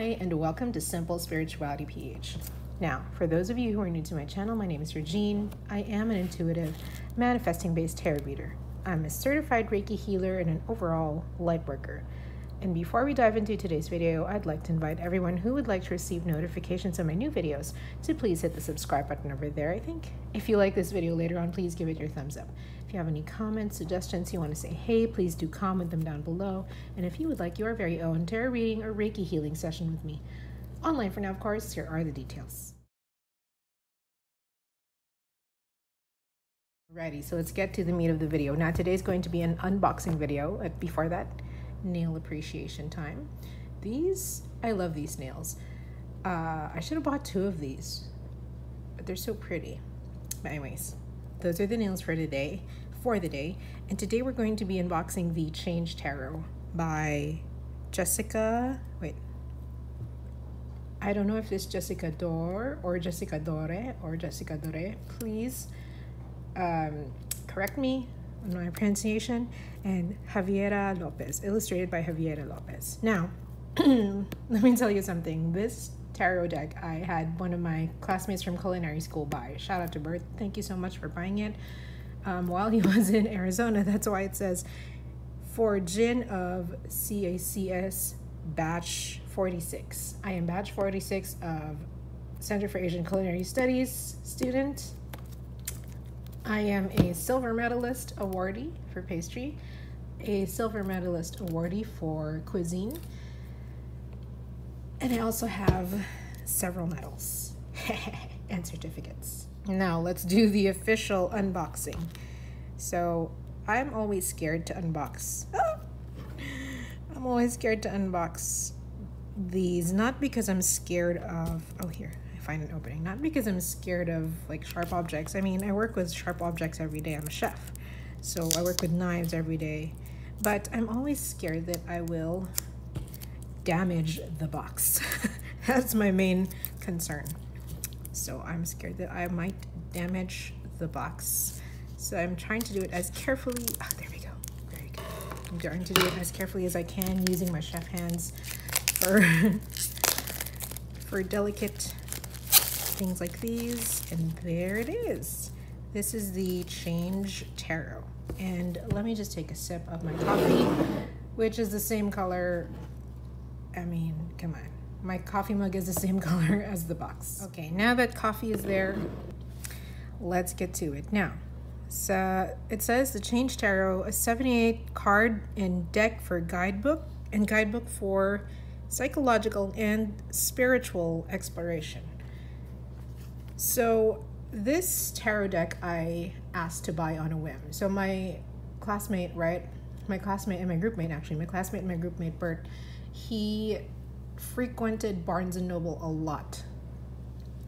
Hi, and welcome to Simple Spirituality PH. Now, for those of you who are new to my channel, my name is Regine. I am an intuitive, manifesting-based tarot reader. I'm a certified Reiki healer and an overall light worker. And before we dive into today's video, I'd like to invite everyone who would like to receive notifications of my new videos to please hit the subscribe button over there, I think. If you like this video later on, please give it your thumbs up. If you have any comments, suggestions, you want to say hey, please do comment them down below. And if you would like your very own tarot reading or Reiki healing session with me, online for now, of course, here are the details. Alrighty, so let's get to the meat of the video. Now, today's going to be an unboxing video. Before that, nail appreciation time. These, I love these nails. I should have bought 2 of these, but they're so pretty. But anyways, those are the nails for the day. And today we're going to be unboxing the Change Tarot by Jessica. Wait, I don't know if it's Jessica Dore or Jessica Dore or Jessica Dore. Please correct me on my pronunciation. And Javiera Lopez, illustrated by Javiera Lopez. Now, let me tell you something. This tarot deck I had one of my classmates from culinary school buy. Shout out to Bert. Thank you so much for buying it while he was in Arizona. That's why it says for Gin of CACS batch 46. I am batch 46 of Center for Asian Culinary Studies student. I am a silver medalist awardee for pastry, a silver medalist awardee for cuisine, and I also have several medals and certificates. Now let's do the official unboxing. So I'm always scared to unbox. I'm always scared to unbox these, not because I'm scared of, oh here, find an opening, not because I'm scared of like sharp objects. I mean, I work with sharp objects every day. I'm a chef, so I work with knives every day, but I'm always scared that I will damage the box. That's my main concern. So I'm scared that I might damage the box, so I'm trying to do it as carefully, there we go, very good. I'm trying to do it as carefully as I can using my chef hands for delicate things like these. And there it is. This is the Change Tarot. And let me just take a sip of my coffee, which is the same color. I mean, come on. My coffee mug is the same color as the box. Okay, now that coffee is there, let's get to it. Now, so it says the Change Tarot, a 78 card and deck for guidebook for psychological and spiritual exploration. So this tarot deck I asked to buy on a whim. So my classmate, right? My classmate and my groupmate Bert, he frequented Barnes & Noble a lot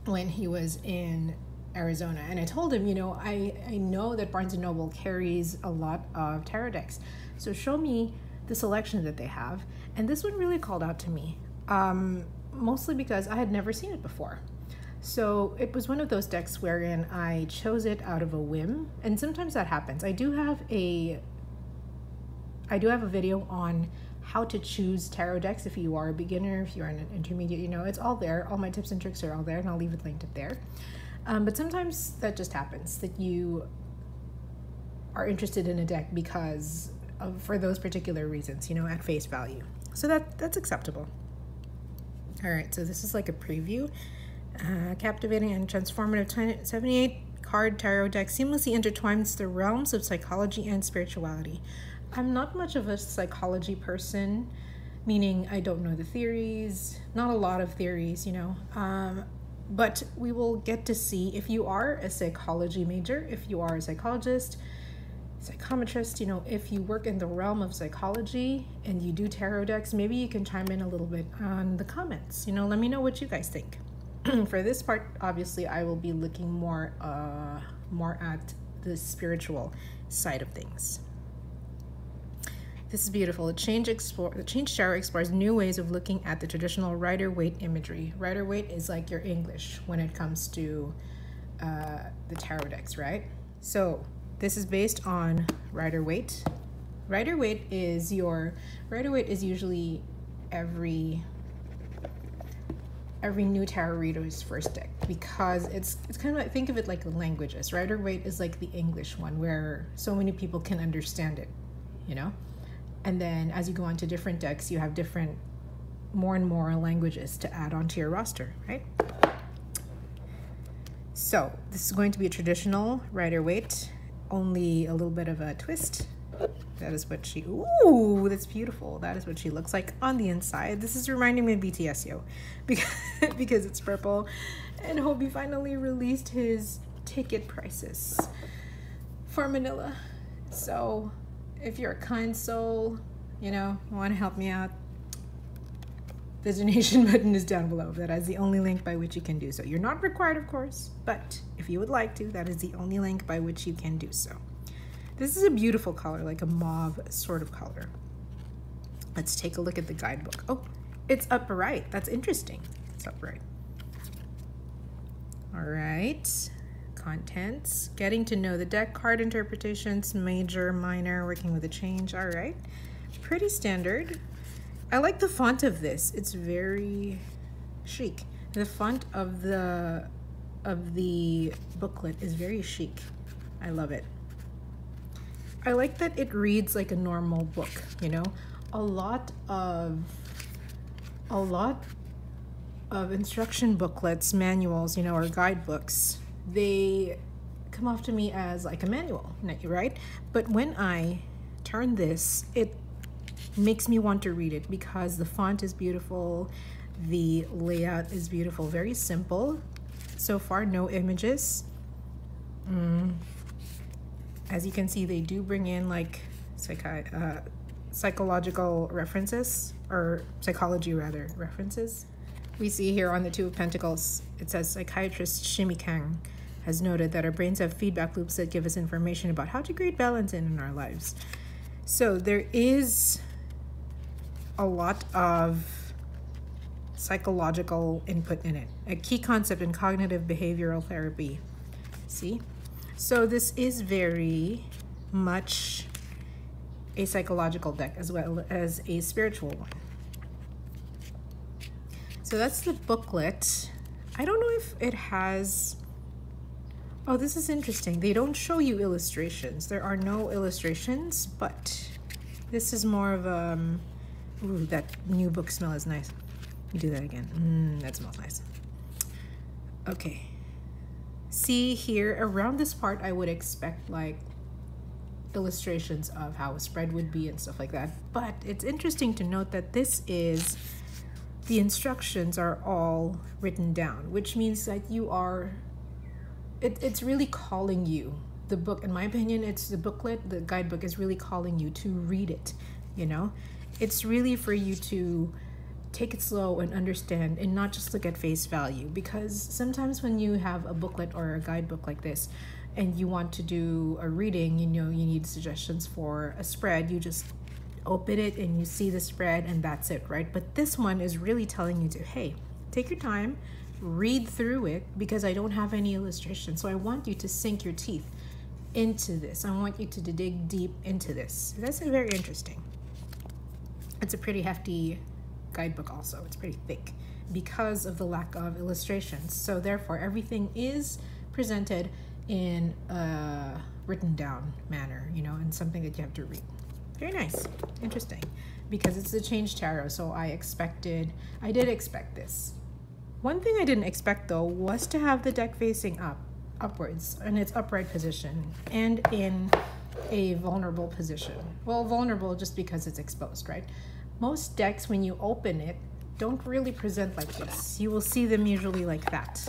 when he was in Arizona. And I told him, you know, I know that Barnes & Noble carries a lot of tarot decks. So show me the selection that they have. And this one really called out to me, mostly because I had never seen it before. So it was one of those decks wherein I chose it out of a whim, and sometimes that happens. I do have a video on how to choose tarot decks if you are a beginner, if you're an intermediate, you know, it's all there. All my tips and tricks are all there, and I'll leave it linked up there. But sometimes that just happens, that you are interested in a deck because for those particular reasons, you know, at face value. So that's acceptable. All right, so this is like a preview. Captivating and transformative 78 card tarot deck seamlessly intertwines the realms of psychology and spirituality. I'm not much of a psychology person, meaning I don't know the theories, not a lot of theories, you know, but we will get to see if you are a psychology major, if you are a psychologist, psychometrist, you know, if you work in the realm of psychology and you do tarot decks, maybe you can chime in a little bit on the comments, you know, let me know what you guys think. For this part, obviously, I will be looking more at the spiritual side of things. This is beautiful. The Change Tarot explores new ways of looking at the traditional Rider-Waite imagery. Rider-Waite is like your English when it comes to the tarot decks, right? So this is based on Rider-Waite. Rider-Waite is usually every every new tarot reader's first deck, because it's kind of like, think of it like the languages. Rider-Waite is like the English one where so many people can understand it, you know? And then as you go on to different decks, you have different, more and more languages to add onto your roster, right? So this is going to be a traditional Rider-Waite, only a little bit of a twist. That is what she, ooh, that's beautiful. That is what she looks like on the inside. This is reminding me of BTS, yo, because it's purple. And Hobie finally released his ticket prices for Manila. So if you're a kind soul, you know, want to help me out, the donation button is down below. That is the only link by which you can do so. You're not required, of course, but if you would like to, that is the only link by which you can do so. This is a beautiful color, like a mauve sort of color. Let's take a look at the guidebook. Oh, it's upright. That's interesting. It's upright. All right. Contents. Getting to know the deck, card interpretations, major, minor, working with a change. All right. Pretty standard. I like the font of this. It's very chic. The font of the booklet is very chic. I love it. I like that it reads like a normal book, you know? A lot of instruction booklets, manuals, you know, or guidebooks, they come off to me as like a manual, right? But when I turn this, it makes me want to read it because the font is beautiful, the layout is beautiful, very simple. So far, no images. As you can see, they do bring in like psychological references, or psychology rather, references. We see here on the Two of Pentacles, it says psychiatrist Shimi Kang has noted that our brains have feedback loops that give us information about how to create balance in our lives. So there is a lot of psychological input in it. A key concept in cognitive behavioral therapy. See? So this is very much a psychological deck as well as a spiritual one. So that's the booklet. I don't know if it has, oh, this is interesting. They don't show you illustrations. There are no illustrations, but this is more of a, ooh, that new book smell is nice. Let me do that again. That smells nice. Okay. See here, around this part, I would expect like illustrations of how a spread would be and stuff like that. But it's interesting to note that this is, the instructions are all written down, which means that you are, it's really calling you. The book, in my opinion, it's the booklet, the guidebook is really calling you to read it, you know? It's really for you to take it slow and understand and not just look at face value, because sometimes when you have a booklet or a guidebook like this and you want to do a reading, you know, you need suggestions for a spread, you just open it and you see the spread and that's it, right? But this one is really telling you to, hey, take your time, read through it, because I don't have any illustrations. So I want you to sink your teeth into this. I want you to dig deep into this. That's very interesting. It's a pretty hefty guidebook also. It's pretty thick because of the lack of illustrations. So therefore everything is presented in a written down manner, you know, and something that you have to read. Very nice. Interesting. Because it's the Change Tarot, so I did expect this. One thing I didn't expect though was to have the deck facing upwards in its upright position and in a vulnerable position. Well, vulnerable just because it's exposed, right? Most decks, when you open it, don't really present like this. You will see them usually like that,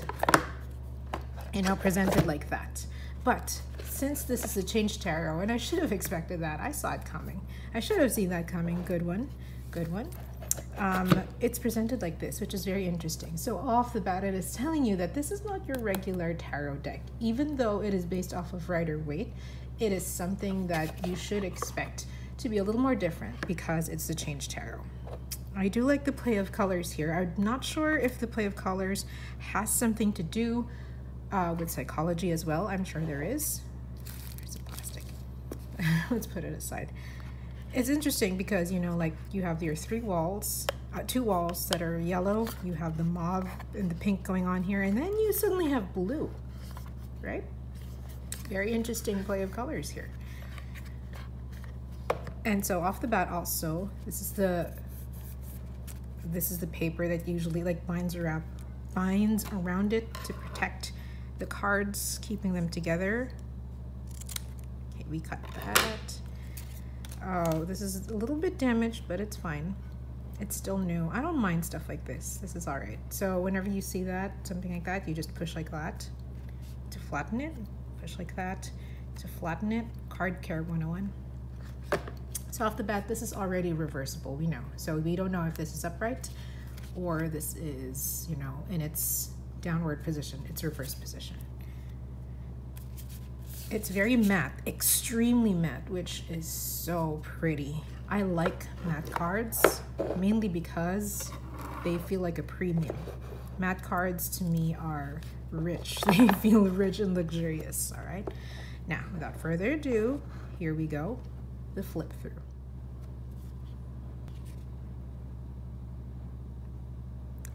you know, presented like that. But since this is a Change Tarot, and I should have expected that, I saw it coming. I should have seen that coming. Good one, good one. It's presented like this, which is very interesting. So off the bat, it is telling you that this is not your regular tarot deck. Even though it is based off of Rider-Waite, it is something that you should expect to be a little more different because it's the Change Tarot. I do like the play of colors here. I'm not sure if the play of colors has something to do with psychology as well. I'm sure there is. There's some plastic. Let's put it aside. It's interesting because, you know, like you have your three walls. two walls that are yellow. You have the mauve and the pink going on here, and then you suddenly have blue, right? Very interesting play of colors here. And so off the bat also, this is the paper that usually like binds around it to protect the cards, keeping them together. Okay, we cut that. Oh, this is a little bit damaged, but it's fine. It's still new. I don't mind stuff like this. This is all right. So whenever you see that, something like that, you just push like that to flatten it. Push like that to flatten it. Card Care 101. So off the bat, this is already reversible, we know. So we don't know if this is upright or this is, you know, in its downward position, its reverse position. It's very matte, extremely matte, which is so pretty. I like matte cards, mainly because they feel like a premium. Matte cards to me are rich. They feel rich and luxurious, all right? Now, without further ado, here we go, the flip through.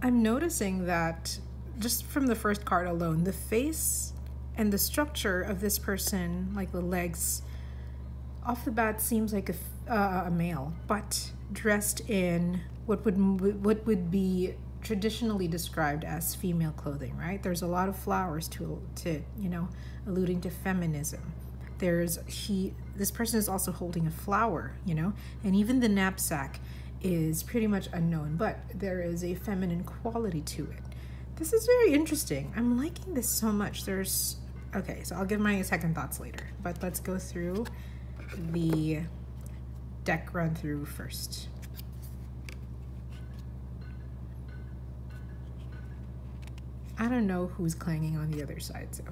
I'm noticing that just from the first card alone, the face and the structure of this person, like the legs, off the bat seems like a male, but dressed in what would be traditionally described as female clothing, right? There's a lot of flowers to you know, alluding to feminism. This person is also holding a flower, you know, and even the knapsack is pretty much unknown, but there is a feminine quality to it. This is very interesting. I'm liking this so much. Okay, so I'll give my second thoughts later, but let's go through the deck run through first. I don't know who's clanging on the other side, so.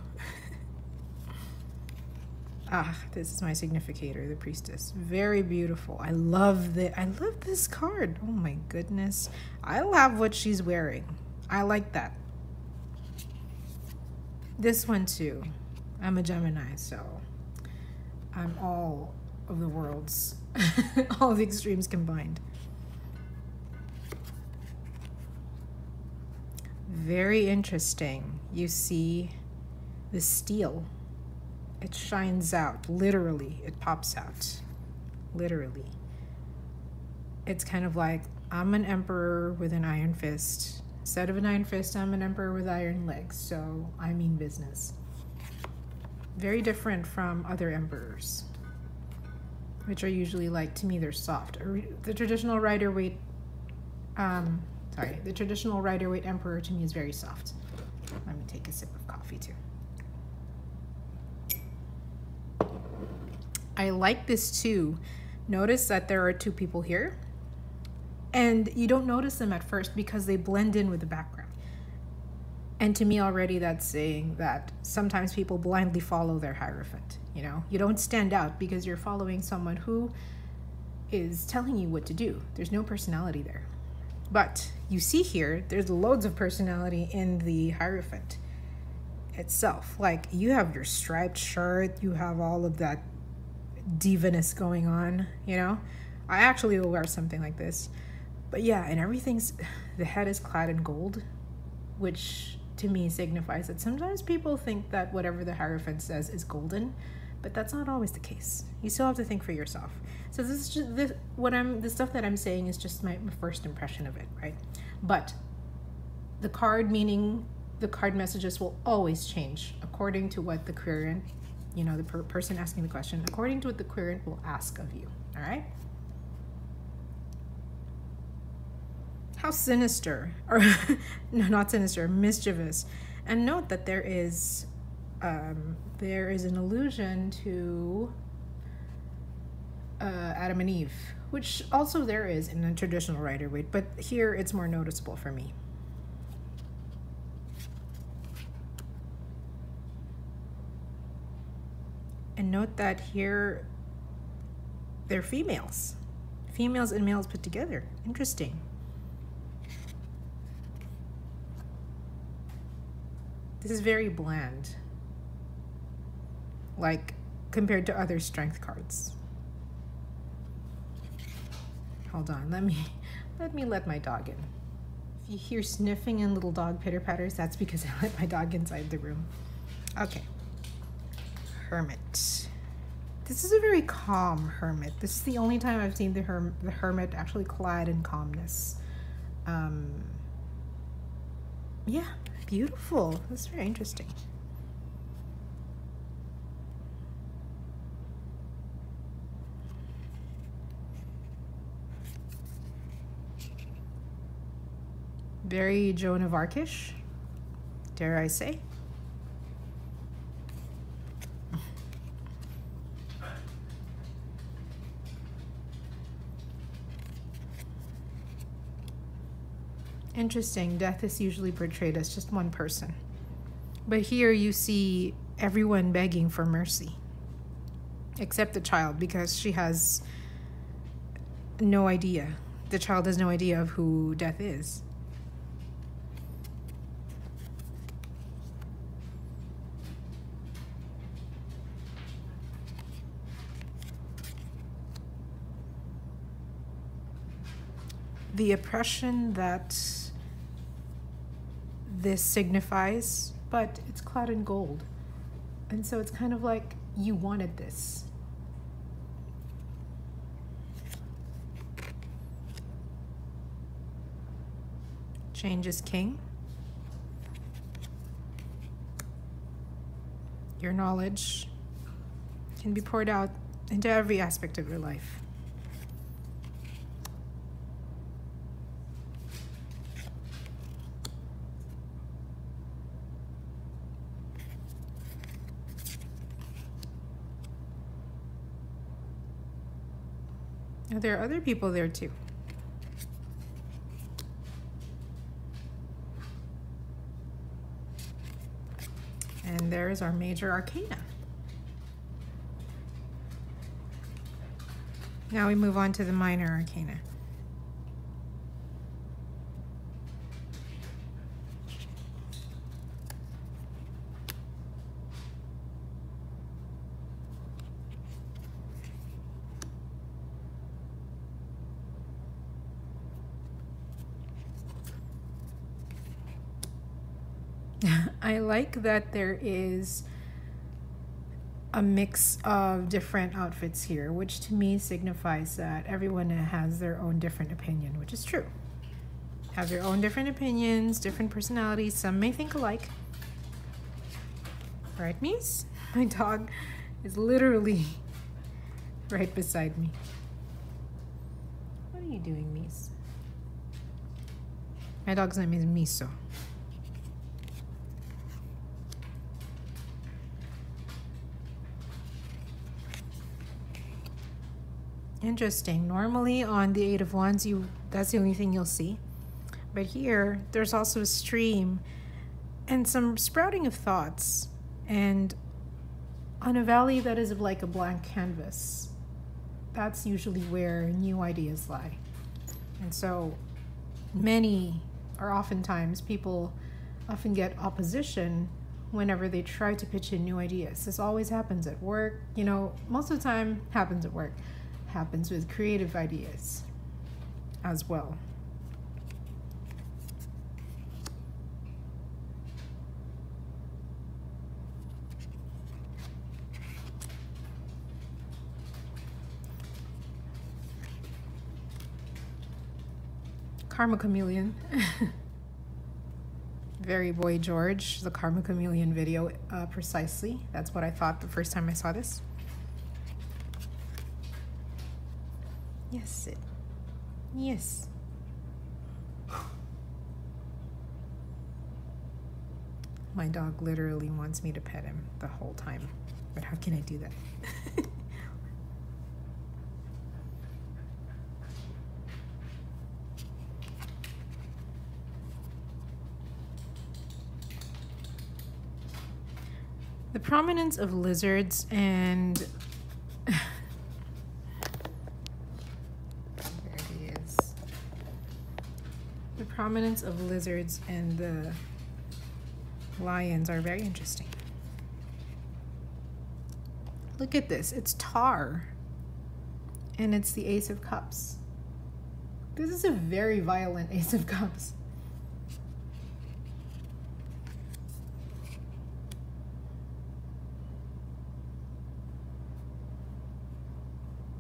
This is my significator, the priestess. Very beautiful. I love this card. Oh my goodness. I love what she's wearing. I like that. This one too. I'm a Gemini, so I'm all of the worlds, all the extremes combined. Very interesting. You see the steel. It shines out, literally. It pops out, literally. It's kind of like, I'm an emperor with an iron fist. Instead of an iron fist, I'm an emperor with iron legs, so I mean business. Very different from other emperors, which are usually like, to me, they're soft. The traditional Rider-Waite, the traditional Rider-Waite emperor to me is very soft. Let me take a sip of coffee too. I like this too. Notice that there are two people here, and you don't notice them at first because they blend in with the background. And to me already, that's saying that sometimes people blindly follow their Hierophant. You know, you don't stand out because you're following someone who is telling you what to do. There's no personality there. But you see here, there's loads of personality in the Hierophant itself. Like, you have your striped shirt, you have all of that divaness going on, you know. I actually will wear something like this. But yeah, and the head is clad in gold, which to me signifies that sometimes people think that whatever the Hierophant says is golden, but that's not always the case. You still have to think for yourself. So this is just the stuff that I'm saying is just my first impression of it, right? But the card messages will always change according to what the querent, you know, the person asking the question, according to what the querent will ask of you, all right? How sinister, or no, not sinister, mischievous. And note that there is an allusion to Adam and Eve, which also there is in a traditional Rider-Waite, but here it's more noticeable for me. And note that here they're females and males put together. Interesting. This is very bland, like compared to other strength cards. Hold on, let Let me let my dog in. If you hear sniffing and little dog pitter patters, that's because I let my dog inside the room. Okay. Hermit. This is a very calm hermit. This is the only time I've seen the hermit actually clad in calmness. Yeah, beautiful. That's very interesting. Very Joan of Arcish, dare I say. Interesting. Death is usually portrayed as just one person. But here you see everyone begging for mercy. Except the child, because she has no idea. The child has no idea of who death is. The oppression that this signifies, but it's clad in gold. And so it's kind of like you wanted this. Change is king. Your knowledge can be poured out into every aspect of your life. There are other people there too. And there's our major arcana. Now we move on to the minor arcana. I like that there is a mix of different outfits here, which to me signifies that everyone has their own different opinion, which is true. Have their own different opinions, different personalities. Some may think alike. Right, Mies? My dog is literally right beside me. What are you doing, Mies? My dog's name is Miso. Interesting. Normally on the Eight of Wands, that's the only thing you'll see. But here, there's also a stream and some sprouting of thoughts. And on a valley that is like a blank canvas, that's usually where new ideas lie. And so many, or oftentimes, people often get opposition whenever they try to pitch in new ideas. This always happens at work. You know, most of the time happens at work. Happens with creative ideas as well. Karma Chameleon. Very Boy George, the Karma Chameleon video, precisely. That's what I thought the first time I saw this. Yes, sit. Yes. My dog literally wants me to pet him the whole time. But how can I do that? The prominence of lizards and prominence of lizards and the lions are very interesting. Look at this. It's tar. And it's the Ace of Cups. This is a very violent Ace of Cups.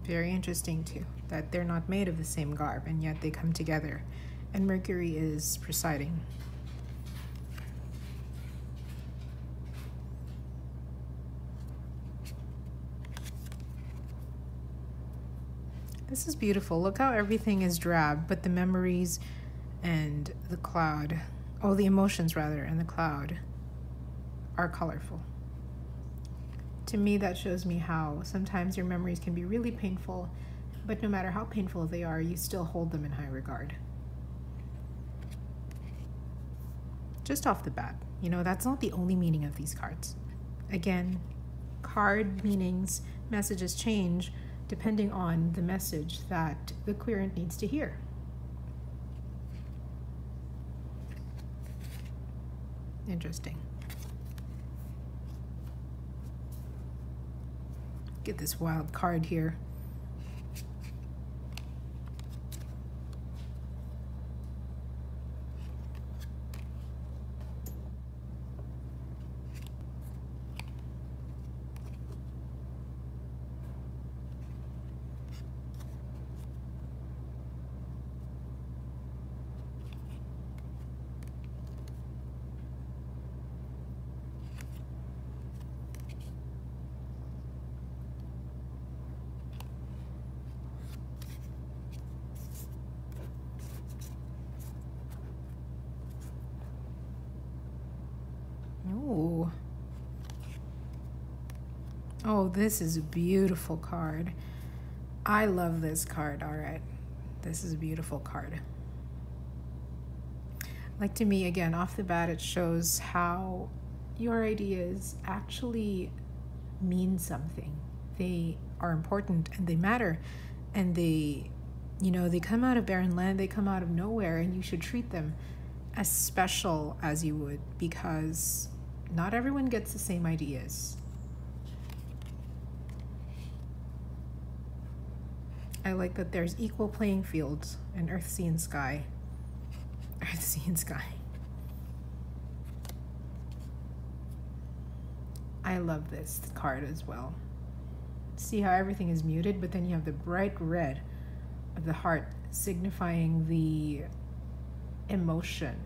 Very interesting too, that they're not made of the same garb and yet they come together. And Mercury is presiding. This is beautiful. Look how everything is drab, but the memories and the cloud, oh, the emotions rather, and the cloud are colorful. To me, that shows me how sometimes your memories can be really painful, but no matter how painful they are, you still hold them in high regard. Just off the bat, you know, that's not the only meaning of these cards. Again, card meanings, messages change depending on the message that the querent needs to hear. Interesting. Get this wild card here. Ooh. Oh, this is a beautiful card. I love this card. All right. This is a beautiful card. Like, to me, again, off the bat, it shows how your ideas actually mean something. They are important and they matter, and they, you know, they come out of barren land, they come out of nowhere, and you should treat them as special as you would, because not everyone gets the same ideas. I like that there's equal playing fields in Earth, Sea, and Sky. Earth, Sea, and Sky. I love this card as well. See how everything is muted, but then you have the bright red of the heart signifying the emotion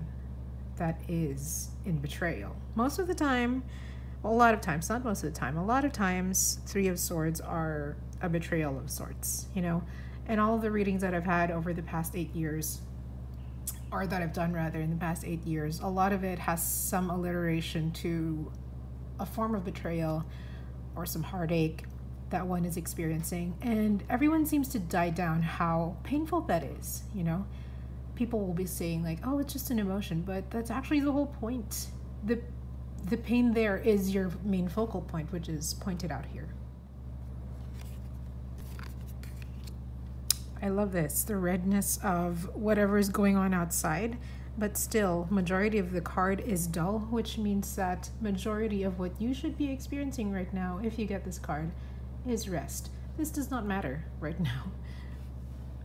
that is in betrayal. Most of the time, a lot of times, not most of the time, a lot of times, Three of Swords are a betrayal of sorts, you know? And all of the readings that I've had over the past 8 years, or that I've done rather in the past 8 years, a lot of it has some alliteration to a form of betrayal or some heartache that one is experiencing. And everyone seems to die down how painful that is, you know? People will be saying like, oh, it's just an emotion, but that's actually the whole point. The pain there is your main focal point, which is pointed out here. I love this, the redness of whatever is going on outside, but still, majority of the card is dull, which means that majority of what you should be experiencing right now, if you get this card, is rest. This does not matter right now.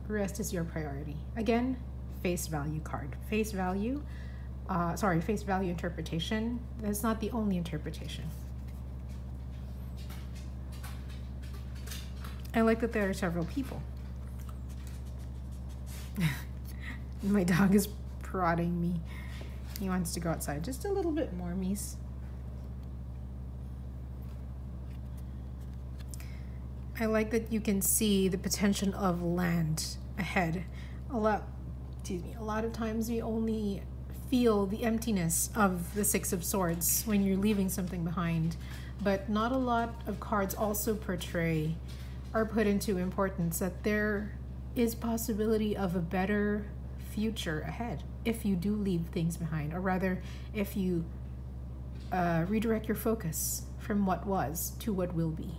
Rest is your priority. Again, face value card. Face value, face value interpretation. That's not the only interpretation. I like that there are several people. My dog is prodding me. He wants to go outside just a little bit more, Mies. I like that you can see the potential of land ahead. A lot of times we only feel the emptiness of the Six of Swords when you're leaving something behind, but not a lot of cards also portray or put into importance that there is possibility of a better future ahead if you do leave things behind, or rather if you redirect your focus from what was to what will be.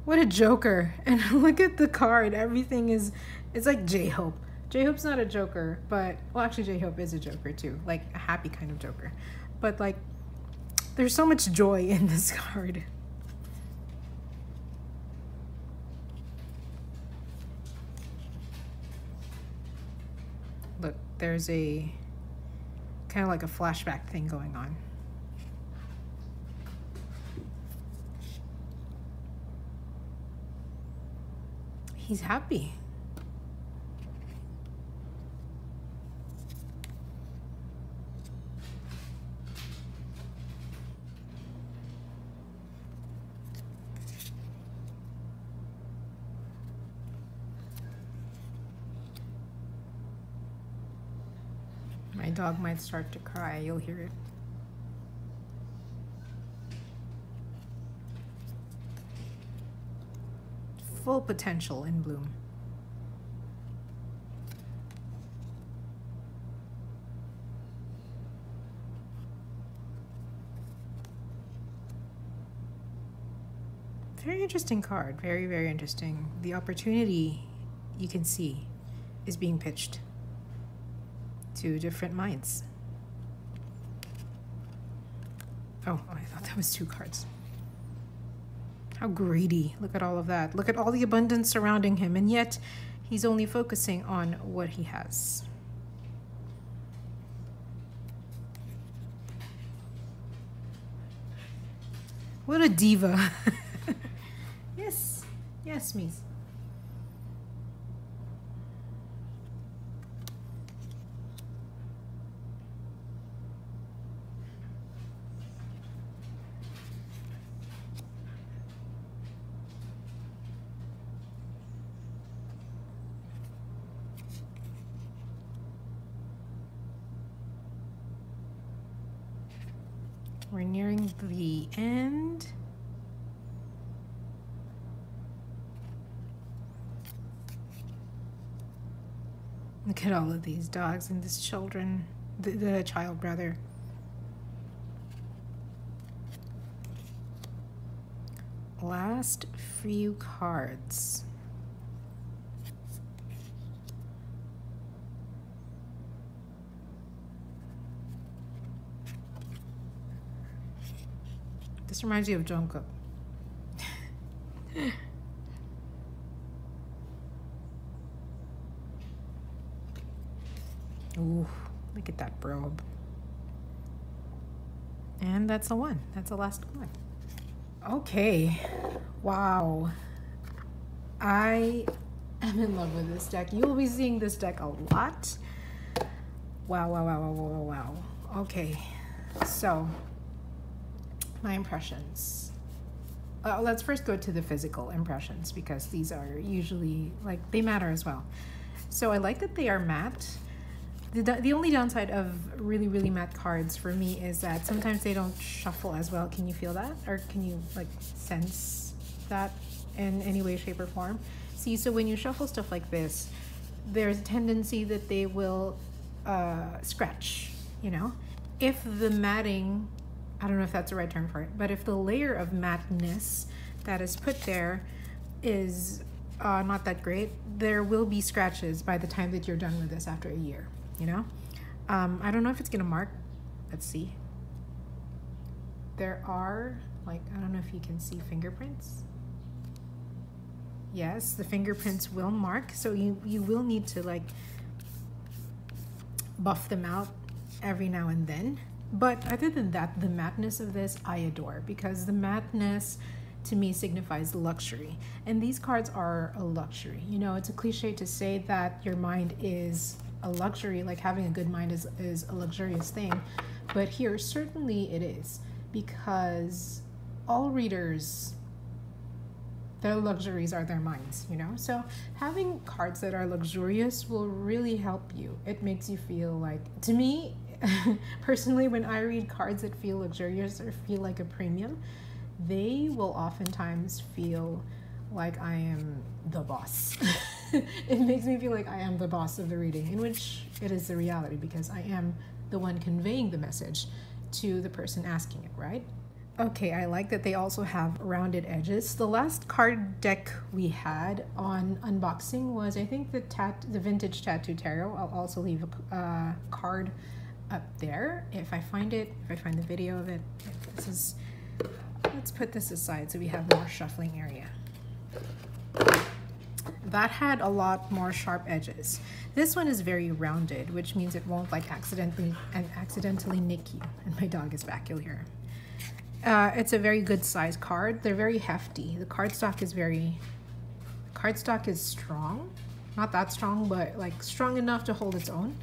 What a joker. And look at the card. Everything is, it's like J-Hope. J-Hope's not a joker, but, well, actually J-Hope is a joker too, like a happy kind of joker. But like, there's so much joy in this card. look, there's a kind of like a flashback thing going on. He's happy. My dog might start to cry, you'll hear it. Full potential in bloom. Very interesting card, very, very interesting. The opportunity you can see is being pitched to different minds. Oh, I thought that was 2 cards. How greedy. Look at all of that. Look at all the abundance surrounding him, and yet he's only focusing on what he has. What a diva. Yes. Yes, Mies. We're nearing the end. Look at all of these dogs and this children, the child brother. Last few cards. This reminds you of Jungkook. Ooh, look at that robe. And that's the one. That's the last one. Okay. Wow. I am in love with this deck. You will be seeing this deck a lot. Wow, wow, wow, wow, wow, wow. Okay. So, my impressions. Let's first go to the physical impressions because these are usually, like, they matter as well. So I like that they are matte. The only downside of really, really matte cards for me is that sometimes they don't shuffle as well. Can you feel that? Or can you, like, sense that in any way, shape, or form? See, so when you shuffle stuff like this, there's a tendency that they will scratch, you know? If the matting, I don't know if that's the right term for it, but if the layer of matteness that is put there is not that great, there will be scratches by the time that you're done with this after a year, you know? I don't know if it's gonna mark. Let's see. There are, like, I don't know if you can see fingerprints. Yes, the fingerprints will mark, so you will need to, like, buff them out every now and then. But other than that, the matteness of this I adore, because the matteness to me signifies luxury, and these cards are a luxury. You know, it's a cliche to say that your mind is a luxury, like having a good mind is a luxurious thing, but here certainly it is, because all readers, their luxuries are their minds, you know? So having cards that are luxurious will really help you. It makes you feel like, to me, personally, when I read cards that feel luxurious or feel like a premium, they will oftentimes feel like I am the boss. It makes me feel like I am the boss of the reading, in which it is the reality, because I am the one conveying the message to the person asking it, right? Okay, I like that they also have rounded edges. The last card deck we had on unboxing was, I think, the Vintage Tattoo Tarot. I'll also leave a card up there if I find it, if I find the video of it. This is, let's put this aside so we have more shuffling area. that had a lot more sharp edges. This one is very rounded, which means it won't like accidentally nick you. And my dog is back, you'll hear him. It's a very good size card. They're very hefty. The cardstock is strong. Not that strong, but like strong enough to hold its own.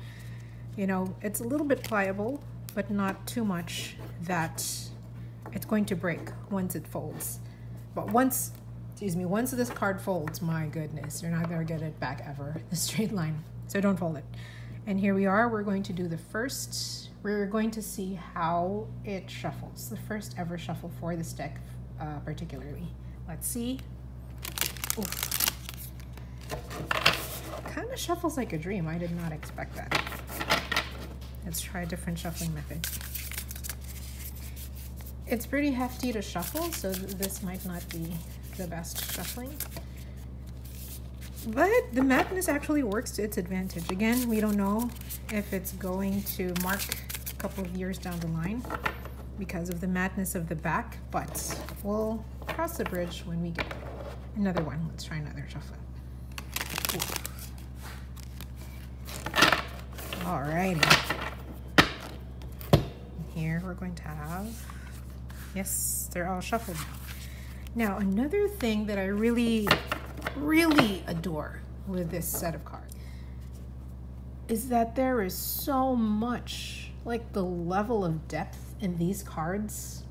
You know, it's a little bit pliable, but not too much that it's going to break once it folds. But once this card folds, my goodness, you're not going to get it back ever, the straight line. So don't fold it. And here we are, we're going to do we're going to see how it shuffles. The first ever shuffle for this deck, particularly. Let's see. Oof. Kind of shuffles like a dream. I did not expect that. Let's try a different shuffling method. It's pretty hefty to shuffle, so this might not be the best shuffling. But the madness actually works to its advantage. Again, we don't know if it's going to mark a couple of years down the line because of the madness of the back, but we'll cross the bridge when we get there. Another one. Let's try another shuffling. Alrighty. Here we're going to have, yes, they're all shuffled now. Now, another thing that I really adore with this set of cards is that there is so much, like the level of depth in these cards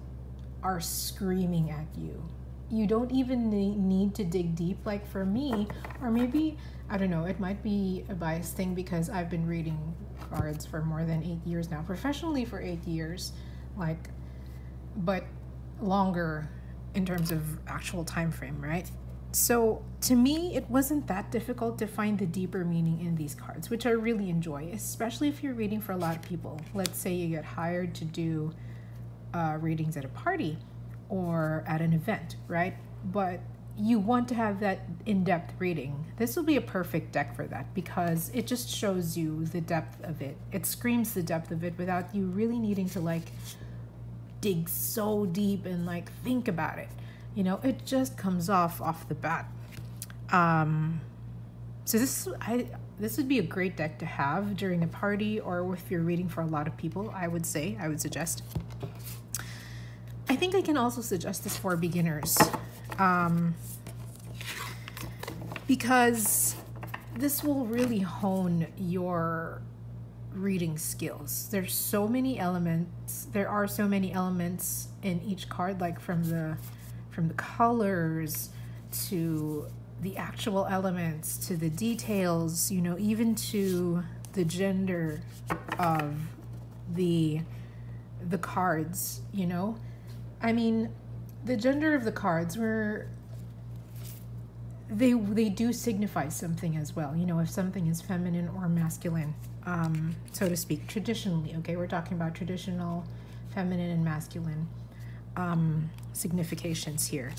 are screaming at you. You don't even need to dig deep, like for me, or maybe, I don't know, it might be a biased thing because I've been reading cards for more than 8 years now, professionally for 8 years, like, but longer in terms of actual time frame, right? So to me, it wasn't that difficult to find the deeper meaning in these cards, which I really enjoy, especially if you're reading for a lot of people. Let's say you get hired to do readings at a party or at an event, right? But you want to have that in-depth reading. This will be a perfect deck for that because it just shows you the depth of it. It screams the depth of it without you really needing to like dig so deep and like think about it. You know, it just comes off the bat. So this would be a great deck to have during a party or if you're reading for a lot of people, I would suggest. I think I can also suggest this for beginners because this will really hone your reading skills. There are so many elements in each card, like from the colors to the actual elements to the details, you know, even to the gender of the cards, you know. I mean, the gender of the cards they do signify something as well, you know, if something is feminine or masculine, so to speak, traditionally. Okay, we're talking about traditional feminine and masculine significations here.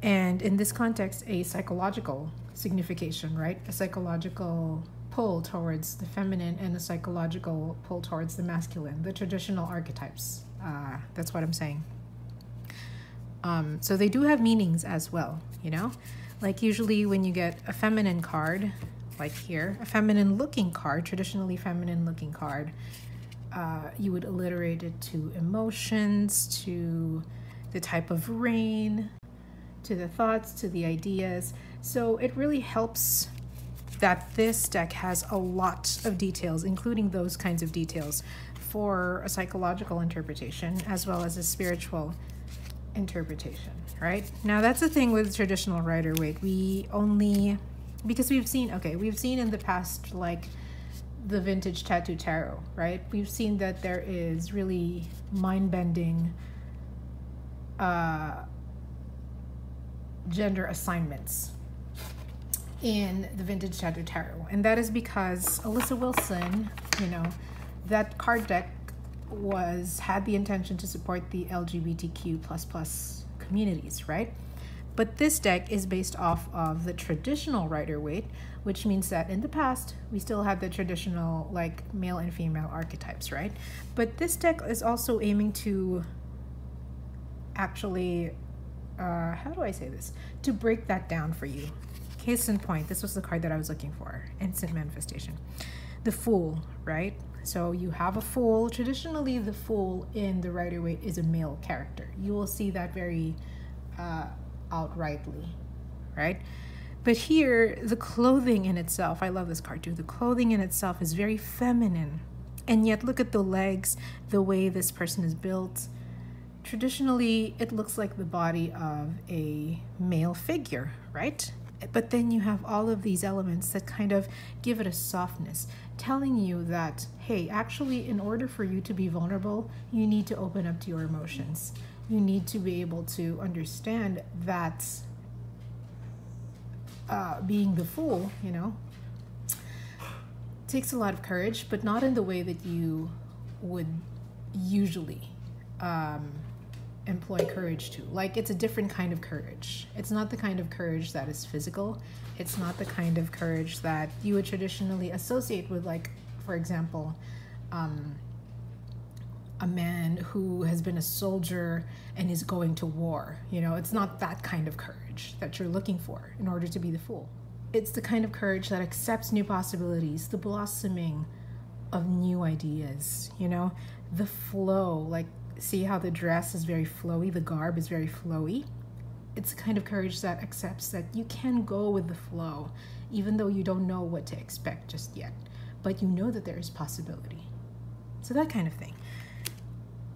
And in this context, a psychological signification, right? A psychological pull towards the feminine and a psychological pull towards the masculine, the traditional archetypes. That's what I'm saying. So they do have meanings as well, you know? Like usually when you get a feminine card, like here, a feminine looking card, traditionally feminine looking card, you would alliterate it to emotions, to the type of rain, to the thoughts, to the ideas. So it really helps that this deck has a lot of details, including those kinds of details, for a psychological interpretation as well as a spiritual interpretation, right? Now that's the thing with traditional Rider-Waite. Because we've seen in the past, like the vintage tattoo tarot, right? We've seen that there is really mind-bending gender assignments in the vintage tattoo tarot, and that is because Alyssa Wilson, you know, that card deck had the intention to support the LGBTQ++ communities, right? But this deck is based off of the traditional Rider-Waite, which means that in the past we still had the traditional like male and female archetypes, right? But this deck is also aiming to actually how do I say this, to break that down for you, Case in point, this was the card that I was looking for. Instant manifestation. The Fool, right? So you have a Fool. Traditionally, the Fool in the Rider-Waite is a male character. You will see that very outrightly, right? But here, the clothing in itself, I love this card too. The clothing in itself is very feminine. And yet, look at the legs, the way this person is built. Traditionally, it looks like the body of a male figure, right? But then you have all of these elements that kind of give it a softness, telling you that, hey, actually, in order for you to be vulnerable, you need to open up to your emotions. You need to be able to understand that being the Fool, you know, takes a lot of courage, but not in the way that you would usually employ courage to. Like, it's a different kind of courage. It's not the kind of courage that is physical. It's not the kind of courage that you would traditionally associate with, like, for example, a man who has been a soldier and is going to war. You know, it's not that kind of courage that you're looking for in order to be the Fool. It's the kind of courage that accepts new possibilities, the blossoming of new ideas, you know, the flow. Like, see how the dress is very flowy, the garb is very flowy. It's the kind of courage that accepts that you can go with the flow, even though you don't know what to expect just yet, but you know that there is possibility. So that kind of thing.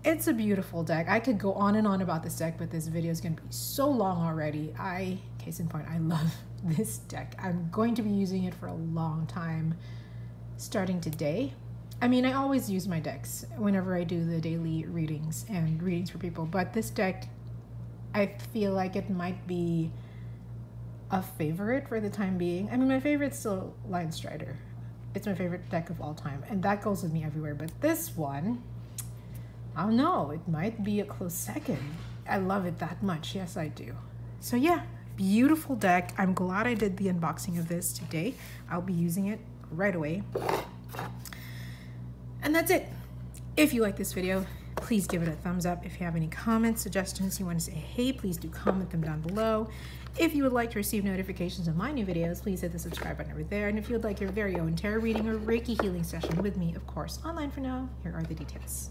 It's a beautiful deck. I could go on and on about this deck, but this video is going to be so long already. Case in point, I love this deck. I'm going to be using it for a long time, starting today. I mean, I always use my decks whenever I do the daily readings and readings for people, but this deck, I feel like it might be a favorite for the time being. I mean, my favorite's still Lion Strider. It's my favorite deck of all time, and that goes with me everywhere. But this one, I don't know, it might be a close second. I love it that much. Yes, I do. So yeah, beautiful deck. I'm glad I did the unboxing of this today. I'll be using it right away. And that's it. If you like this video, please give it a thumbs up. If you have any comments, suggestions, you want to say hey, please do comment them down below. If you would like to receive notifications of my new videos, please hit the subscribe button over there. And if you would like your very own tarot reading or Reiki healing session with me, of course, online for now, here are the details.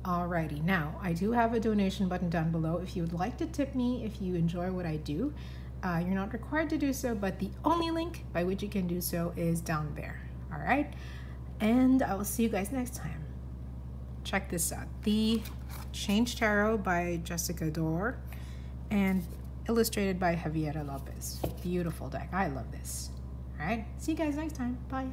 Alrighty, now I do have a donation button down below if you would like to tip me, if you enjoy what I do. You're not required to do so, but the only link by which you can do so is down there. All right, and I will see you guys next time. Check this out: The Change Tarot by Jessica Dore and illustrated by Javiera Lopez. Beautiful deck. I love this. All right, see you guys next time. Bye.